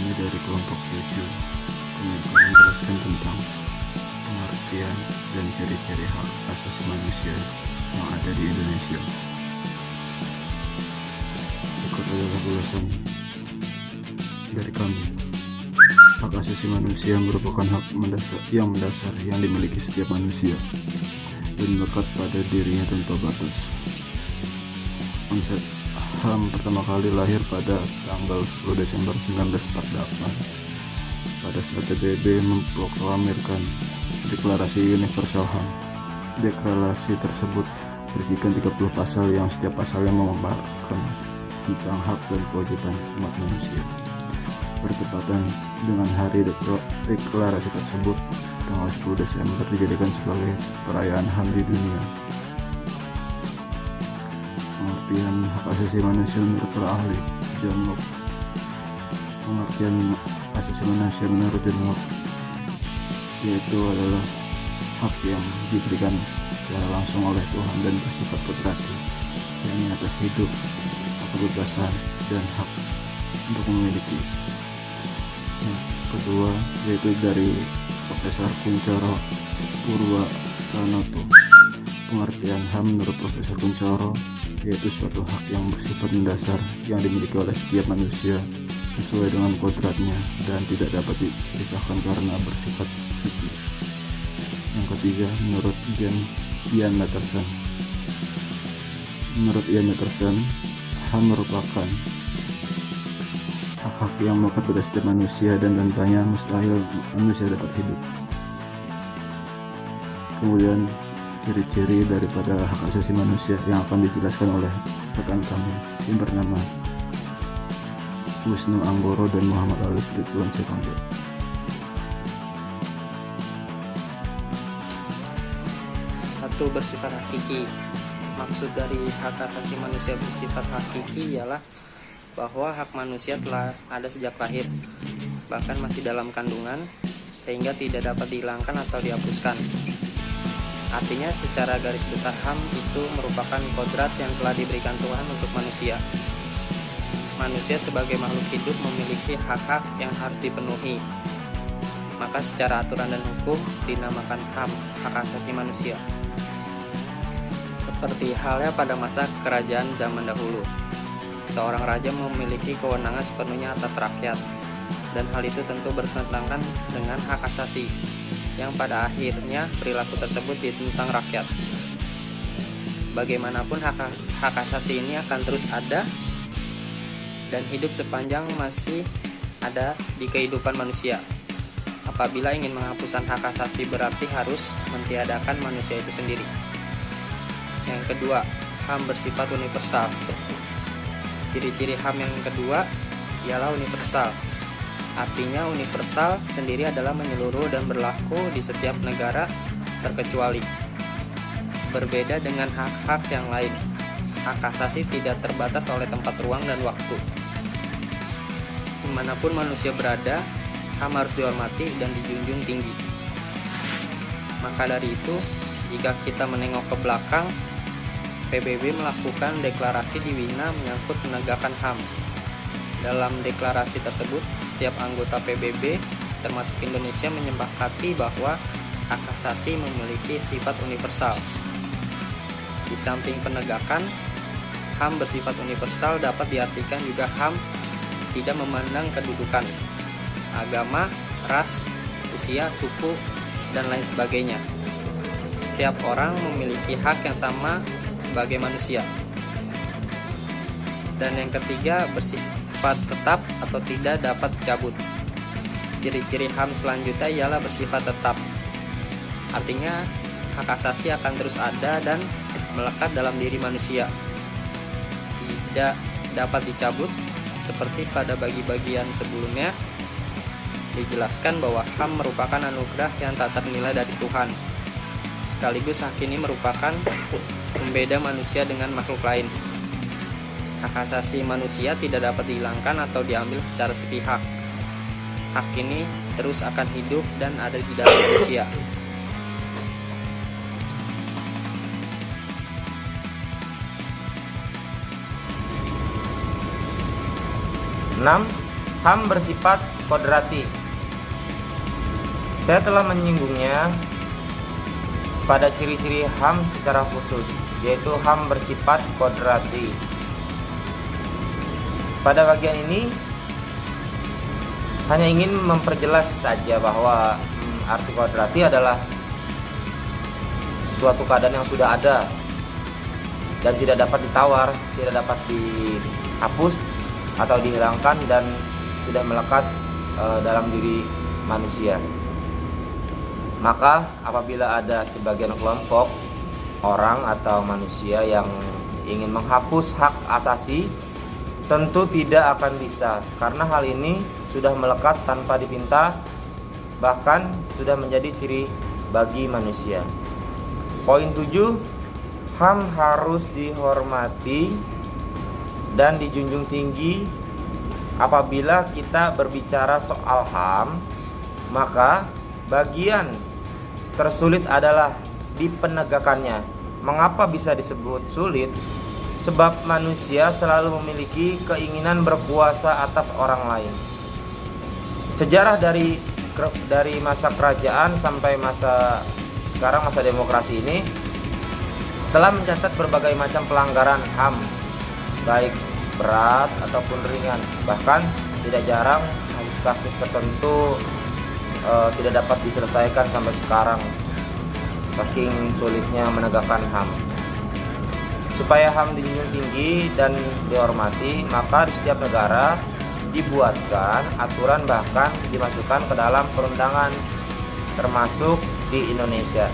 Kami dari kelompok 7 menjelaskan tentang pengertian dan ciri-ciri hak asasi manusia yang ada di Indonesia. Berikut adalah ulasan dari kami. Hak asasi manusia merupakan hak mendasar yang dimiliki setiap manusia dan melekat pada dirinya tanpa batas. Konsep HAM pertama kali lahir pada tanggal 10 Desember 1948 pada saat PBB memproklamirkan Deklarasi Universal HAM. Deklarasi tersebut berisikan 30 pasal yang setiap pasalnya memaparkan tentang hak dan kewajiban umat manusia. Bertepatan dengan hari deklarasi tersebut, tanggal 10 Desember dijadikan sebagai perayaan HAM di dunia. Pengertian hak asasi manusia menurut para ahli John Locke. Pengertian asasi manusia menurut John Locke yaitu adalah hak yang diberikan secara langsung oleh Tuhan dan bersifat kodrati, yakni atas hidup, kebebasan, dan hak untuk memiliki. Yang kedua yaitu dari Profesor Kuncoro Purwakanoto. Pengertian HAM menurut Profesor Kuncoro yaitu suatu hak yang bersifat mendasar yang dimiliki oleh setiap manusia sesuai dengan kodratnya dan tidak dapat dipisahkan karena bersifat suci. Yang ketiga, menurut Ian Matterson. Menurut Ian Matterson, HAM merupakan hak-hak yang melekat pada setiap manusia dan tanpanya mustahil manusia dapat hidup. Kemudian ciri-ciri daripada hak asasi manusia yang akan dijelaskan oleh rekan kami yang bernama Wisnu Anggoro dan Muhammad Alif Ridwan Sekondo. Satu, bersifat hakiki. Maksud dari hak asasi manusia bersifat hakiki ialah bahwa hak manusia telah ada sejak lahir, bahkan masih dalam kandungan, sehingga tidak dapat dihilangkan atau dihapuskan. Artinya secara garis besar HAM itu merupakan kodrat yang telah diberikan Tuhan untuk manusia. Manusia sebagai makhluk hidup memiliki hak-hak yang harus dipenuhi. Maka secara aturan dan hukum dinamakan HAM, hak asasi manusia. Seperti halnya pada masa kerajaan zaman dahulu. Seorang raja memiliki kewenangan sepenuhnya atas rakyat, dan hal itu tentu bertentangan dengan hak asasi, yang pada akhirnya perilaku tersebut ditentang rakyat. Bagaimanapun hak asasi ini akan terus ada dan hidup sepanjang masih ada di kehidupan manusia. Apabila ingin menghapuskan hak asasi berarti harus mentiadakan manusia itu sendiri. Yang kedua, HAM bersifat universal. Ciri-ciri HAM yang kedua ialah universal. Artinya universal sendiri adalah menyeluruh dan berlaku di setiap negara terkecuali. Berbeda dengan hak-hak yang lain, hak asasi tidak terbatas oleh tempat, ruang, dan waktu. Dimanapun manusia berada, HAM harus dihormati dan dijunjung tinggi. Maka dari itu, jika kita menengok ke belakang, PBB melakukan deklarasi di Wina menyangkut penegakan HAM. Dalam deklarasi tersebut, setiap anggota PBB termasuk Indonesia menyepakati bahwa hak asasi memiliki sifat universal. Di samping penegakan, HAM bersifat universal dapat diartikan juga HAM tidak memandang kedudukan, agama, ras, usia, suku, dan lain sebagainya. Setiap orang memiliki hak yang sama sebagai manusia. Dan yang ketiga, bersifat tetap atau tidak dapat dicabut. Ciri-ciri HAM selanjutnya ialah bersifat tetap. Artinya hak asasi akan terus ada dan melekat dalam diri manusia, tidak dapat dicabut. Seperti pada bagi-bagian sebelumnya dijelaskan bahwa HAM merupakan anugerah yang tak ternilai dari Tuhan. Sekaligus hak ini merupakan pembeda manusia dengan makhluk lain. Hak asasi manusia tidak dapat dihilangkan atau diambil secara sepihak. Hak ini terus akan hidup dan ada di dalam manusia. HAM bersifat kodrati. Saya telah menyinggungnya pada ciri-ciri HAM secara khusus, yaitu HAM bersifat kodrati. Pada bagian ini hanya ingin memperjelas saja bahwa arti kodrati adalah suatu keadaan yang sudah ada dan tidak dapat ditawar, tidak dapat dihapus atau dihilangkan, dan sudah melekat dalam diri manusia. Maka apabila ada sebagian kelompok orang atau manusia yang ingin menghapus hak asasi, tentu tidak akan bisa, karena hal ini sudah melekat tanpa dipinta, bahkan sudah menjadi ciri bagi manusia. Poin 7, HAM harus dihormati dan dijunjung tinggi. Apabila kita berbicara soal HAM, maka bagian tersulit adalah di penegakannya. Mengapa bisa disebut sulit? Sebab manusia selalu memiliki keinginan berkuasa atas orang lain. Sejarah dari masa kerajaan sampai masa sekarang, masa demokrasi ini, telah mencatat berbagai macam pelanggaran HAM, baik berat ataupun ringan. Bahkan tidak jarang kasus-kasus tertentu tidak dapat diselesaikan sampai sekarang, saking sulitnya menegakkan HAM. Supaya HAM dijunjung tinggi dan dihormati, maka di setiap negara dibuatkan aturan, bahkan dimasukkan ke dalam perundangan, termasuk di Indonesia.